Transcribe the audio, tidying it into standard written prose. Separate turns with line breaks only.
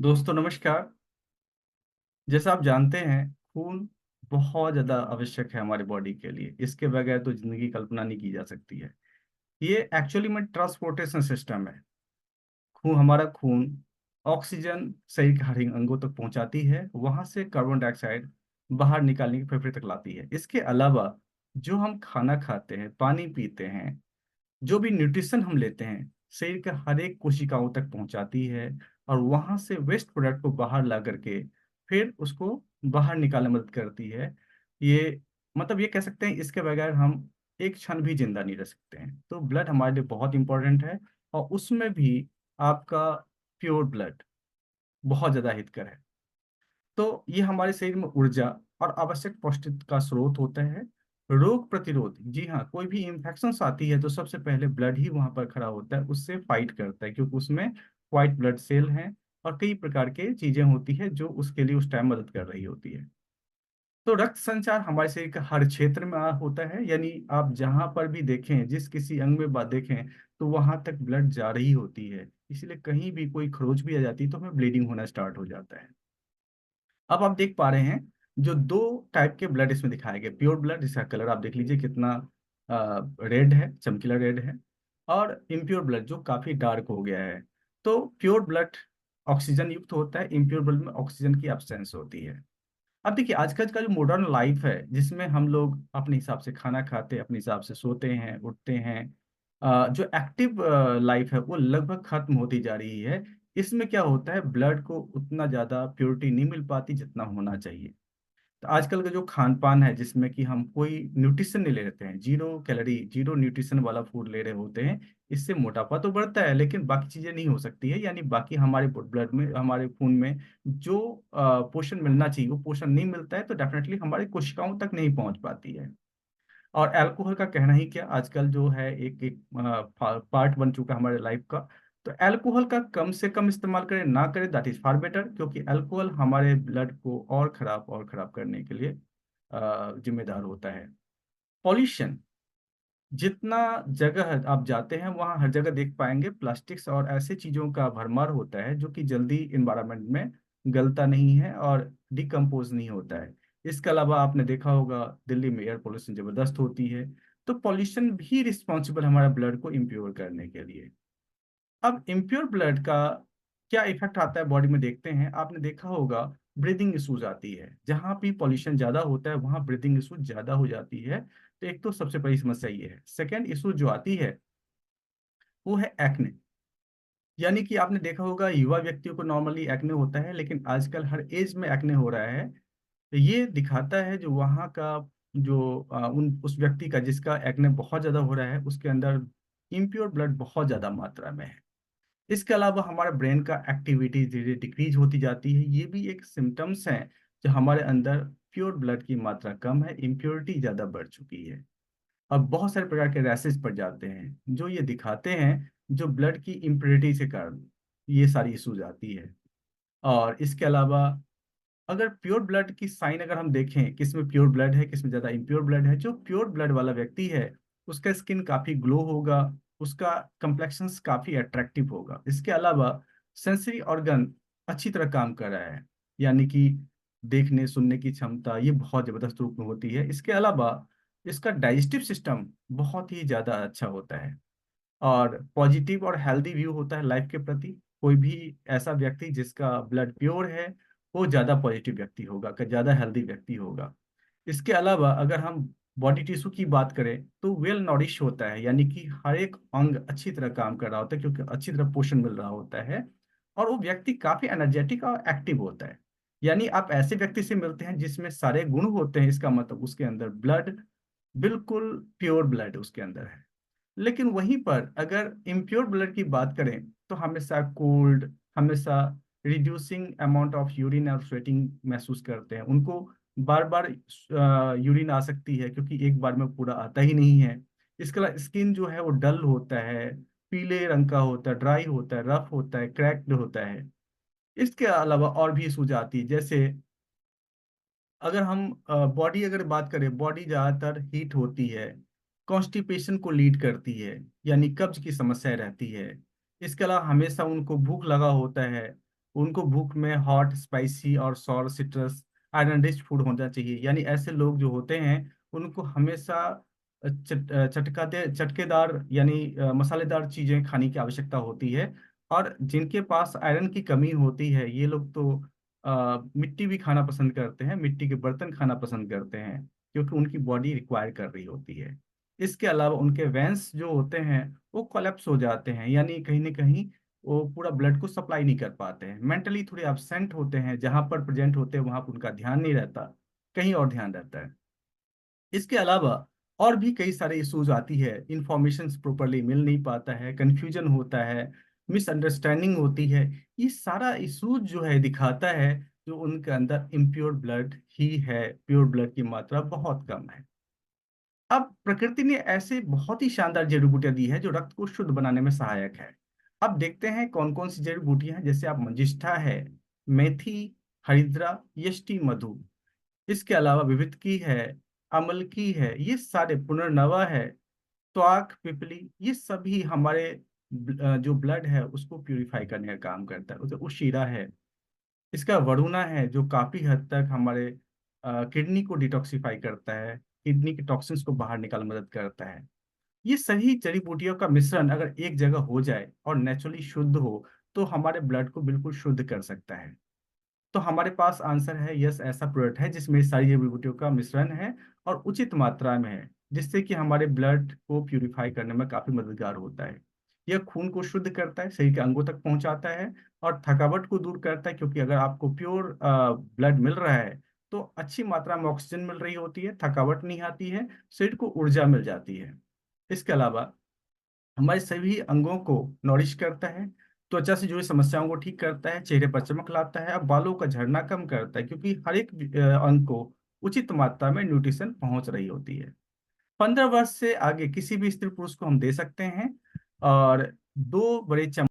दोस्तों नमस्कार। जैसा आप जानते हैं, खून बहुत ज़्यादा आवश्यक है हमारी बॉडी के लिए। इसके बगैर तो ज़िंदगी कल्पना नहीं की जा सकती है। ये एक्चुअली में ट्रांसपोर्टेशन सिस्टम है। हमारा खून ऑक्सीजन शरीर के हर एक अंगों तक पहुँचाती है, वहाँ से कार्बन डाइऑक्साइड बाहर निकालने के फेफड़े तक लाती है। इसके अलावा जो हम खाना खाते हैं, पानी पीते हैं, जो भी न्यूट्रिशन हम लेते हैं, शरीर के हर एक कोशिकाओं तक पहुँचाती है और वहाँ से वेस्ट प्रोडक्ट को बाहर ला करके फिर उसको बाहर निकालने में मदद करती है। ये मतलब ये कह सकते हैं इसके बगैर हम एक क्षण भी ज़िंदा नहीं रह सकते हैं। तो ब्लड हमारे लिए बहुत इम्पोर्टेंट है और उसमें भी आपका प्योर ब्लड बहुत ज़्यादा हितकर है। तो ये हमारे शरीर में ऊर्जा और आवश्यक पौष्टिक का स्रोत होता है। रोग प्रतिरोध, जी हाँ, कोई भी इन्फेक्शंस आती है तो सबसे पहले ब्लड ही वहाँ पर खड़ा होता है, उससे फाइट करता है क्योंकि उसमें व्हाइट ब्लड सेल हैं और कई प्रकार के चीज़ें होती हैं जो उसके लिए उस टाइम मदद कर रही होती है। तो रक्त संचार हमारे शरीर के हर क्षेत्र में होता है, यानी आप जहाँ पर भी देखें, जिस किसी अंग में देखें, तो वहाँ तक ब्लड जा रही होती है। इसलिए कहीं भी कोई खरोच भी आ जाती है तो हमें ब्लीडिंग होना स्टार्ट हो जाता है। अब आप देख पा रहे हैं, जो 2 टाइप के ब्लड इसमें दिखाए गए, प्योर ब्लड जिसका कलर आप देख लीजिए कितना रेड है, चमकीला रेड है और इम्प्योर ब्लड जो काफ़ी डार्क हो गया है। तो प्योर ब्लड ऑक्सीजन युक्त होता है, इम्प्योर ब्लड में ऑक्सीजन की एब्सेंस होती है। अब देखिए आजकल का जो मॉडर्न लाइफ है, जिसमें हम लोग अपने हिसाब से खाना खाते हैं, अपने हिसाब से सोते हैं, उठते हैं। जो एक्टिव लाइफ है वो लगभग खत्म होती जा रही है। इसमें क्या होता है, ब्लड को उतना ज़्यादा प्योरिटी नहीं मिल पाती जितना होना चाहिए। तो आजकल का जो खान-पान है जिसमें कि हम कोई न्यूट्रिशन नहीं ले लेते हैं, ज़ीरो कैलोरी, ज़ीरो न्यूट्रिशन वाला फूड ले रहे होते हैं, इससे मोटापा तो बढ़ता है लेकिन बाकी चीज़ें नहीं हो सकती है, यानी बाकी हमारे ब्लड में, हमारे खून में जो पोषण मिलना चाहिए वो पोषण नहीं मिलता है तो डेफिनिटली हमारी कोशिकाओं तक नहीं पहुँच पाती है। और अल्कोहल का कहना ही क्या, आजकल जो है एक एक पार्ट बन चुका है हमारे लाइफ का। तो अल्कोहल का कम से कम इस्तेमाल करें, ना करें, दैट इज़ फार बेटर, क्योंकि अल्कोहल हमारे ब्लड को और खराब करने के लिए ज़िम्मेदार होता है। पॉल्यूशन, जितना जगह आप जाते हैं वहाँ हर जगह देख पाएँगे प्लास्टिक्स और ऐसे चीज़ों का भरमार होता है जो कि जल्दी एनवायरनमेंट में गलता नहीं है और डिकम्पोज़ नहीं होता है। इसके अलावा आपने देखा होगा दिल्ली में एयर पॉल्यूशन ज़बरदस्त होती है, तो पॉल्यूशन भी रिस्पॉन्सिबल हमारा ब्लड को इम्प्योर करने के लिए। अब इम्प्योर ब्लड का क्या इफ़ेक्ट आता है बॉडी में देखते हैं। आपने देखा होगा ब्रीथिंग इश्यूज़ आती है, जहाँ भी पॉल्यूशन ज़्यादा होता है वहाँ ब्रीथिंग इश्यूज़ ज़्यादा हो जाती है। तो एक तो सबसे बड़ी समस्या ये है। सेकंड इश्यू जो आती है वो है एक्ने, यानी कि आपने देखा होगा युवा व्यक्तियों को नॉर्मली एक्ने होता है लेकिन आजकल हर एज में एक्ने हो रहा है। तो ये दिखाता है जो वहाँ का जो उन उस व्यक्ति का जिसका एक्ने बहुत ज़्यादा हो रहा है उसके अंदर इम्प्योर ब्लड बहुत ज़्यादा मात्रा में है। इसके अलावा हमारा ब्रेन का एक्टिविटी धीरे डिक्रीज़ होती जाती है। ये भी एक सिम्पटम्स हैं जो हमारे अंदर प्योर ब्लड की मात्रा कम है, इम्प्योरिटी ज़्यादा बढ़ चुकी है। अब बहुत सारे प्रकार के रैशेज़ पड़ जाते हैं, जो ये दिखाते हैं जो ब्लड की इम्प्योरिटी के कारण ये सारी इश्यूज़ आती है। और इसके अलावा अगर प्योर ब्लड की साइन अगर हम देखें, किसमें प्योर ब्लड है, किसमें ज़्यादा इम्प्योर ब्लड है, जो प्योर ब्लड वाला व्यक्ति है, उसका स्किन काफ़ी ग्लो होगा, उसका कम्प्लेक्शंस काफ़ी अट्रैक्टिव होगा। इसके अलावा सेंसरी ऑर्गन अच्छी तरह काम कर रहा है, यानी कि देखने, सुनने की क्षमता ये बहुत ज़बरदस्त रूप में होती है। इसके अलावा इसका डाइजेस्टिव सिस्टम बहुत ही ज़्यादा अच्छा होता है और पॉजिटिव और हेल्दी व्यू होता है लाइफ के प्रति। कोई भी ऐसा व्यक्ति जिसका ब्लड प्योर है, वो ज़्यादा पॉजिटिव व्यक्ति होगा, ज़्यादा हेल्दी व्यक्ति होगा। इसके अलावा अगर हम बॉडी टिश्यू की बात करें, तो वेल नॉरिश होता है, यानी कि हर एक अंग अच्छी तरह काम कर रहा होता है क्योंकि अच्छी तरह पोषण मिल रहा होता है और वो व्यक्ति काफ़ी एनर्जेटिक और एक्टिव होता है। यानी आप ऐसे व्यक्ति से मिलते हैं जिसमें सारे गुण होते हैं, इसका मतलब उसके अंदर ब्लड बिल्कुल प्योर ब्लड उसके अंदर है। लेकिन वहीं पर अगर इम्प्योर ब्लड की बात करें, तो हमेशा कोल्ड, हमेशा रिड्यूसिंग अमाउंट ऑफ यूरिन और स्वेटिंग महसूस करते हैं। उनको बार-बार यूरिन आ सकती है क्योंकि एक बार में पूरा आता ही नहीं है। इसके अलावा स्किन जो है वो डल होता है, पीले रंग का होता है, ड्राई होता है, रफ होता है, क्रैक्ड होता है। इसके अलावा और भी इश्यूज़ आती है, जैसे अगर हम बॉडी अगर बात करें, बॉडी ज़्यादातर हीट होती है, कॉन्स्टिपेशन को लीड करती है, यानी कब्ज़ की समस्या रहती है। इसके अलावा हमेशा उनको भूख लगा होता है, उनको भूख में हॉट, स्पाइसी और sour, citrus, iron rich food होना चाहिए। यानी ऐसे लोग जो होते हैं उनको हमेशा चटकेदार यानी मसालेदार चीजें खाने की आवश्यकता होती है। और जिनके पास आयरन की कमी होती है, ये लोग तो मिट्टी भी खाना पसंद करते हैं, मिट्टी के बर्तन खाना पसंद करते हैं, क्योंकि उनकी बॉडी रिक्वायर कर रही होती है। इसके अलावा उनके वेंस जो होते हैं वो कोलैप्स हो जाते हैं, यानी कहीं ना कहीं वो पूरा ब्लड को सप्लाई नहीं कर पाते हैं। मेंटली थोड़े एब्सेंट होते हैं, जहां पर प्रेजेंट होते हैं वहां पर उनका ध्यान नहीं रहता, कहीं और ध्यान रहता है। इसके अलावा और भी कई सारे इश्यूज आती है, इंफॉर्मेशन प्रॉपरली मिल नहीं पाता है, कंफ्यूजन होता है, मिसअंडरस्टैंडिंग होती है। ये सारा इश्यूज जो है दिखाता है जो उनके अंदर इम्प्योर ब्लड ही है, प्योर ब्लड की मात्रा बहुत कम है। अब प्रकृति ने ऐसे बहुत ही शानदार जड़ी बूटियां दी है जो रक्त को शुद्ध बनाने में सहायक है। अब देखते हैं कौन कौन सी जड़ी बूटियां हैं। जैसे आप मंजिष्ठा है, मेथी, हरिद्रा, यष्टि, मधु। इसके अलावा विविधकी है, अमलकी है, ये सारे, पुनर्नवा है, त्वाक, पिपली, ये सभी हमारे जो ब्लड है उसको प्यूरिफाई करने का काम करता है। उसे उशीरा है, इसका वरुणा है जो काफी हद तक हमारे किडनी को डिटॉक्सिफाई करता है, किडनी के टॉक्सिन्स को बाहर निकालने में मदद करता है। ये सही जड़ी बूटियों का मिश्रण अगर एक जगह हो जाए और नेचुरली शुद्ध हो तो हमारे ब्लड को बिल्कुल शुद्ध कर सकता है। तो हमारे पास आंसर है यस, ऐसा प्रोडक्ट है जिसमें सारी जड़ी बूटियों का मिश्रण है और उचित मात्रा में है, जिससे कि हमारे ब्लड को प्यूरिफाई करने में काफी मददगार होता है। यह खून को शुद्ध करता है, शरीर के अंगों तक पहुंचाता है और थकावट को दूर करता है, क्योंकि अगर आपको प्योर ब्लड मिल रहा है तो अच्छी मात्रा में ऑक्सीजन मिल रही होती है, थकावट नहीं आती है, शरीर को ऊर्जा मिल जाती है। इसके अलावा हमारे सभी अंगों को नॉरिश करता है, त्वचा से जुड़ी समस्याओं को ठीक करता है, चेहरे पर चमक लाता है और बालों का झड़ना कम करता है, क्योंकि हर एक अंग को उचित मात्रा में न्यूट्रिशन पहुंच रही होती है। 15 वर्ष से आगे किसी भी स्त्री पुरुष को हम दे सकते हैं। और 2 बड़े चम्मच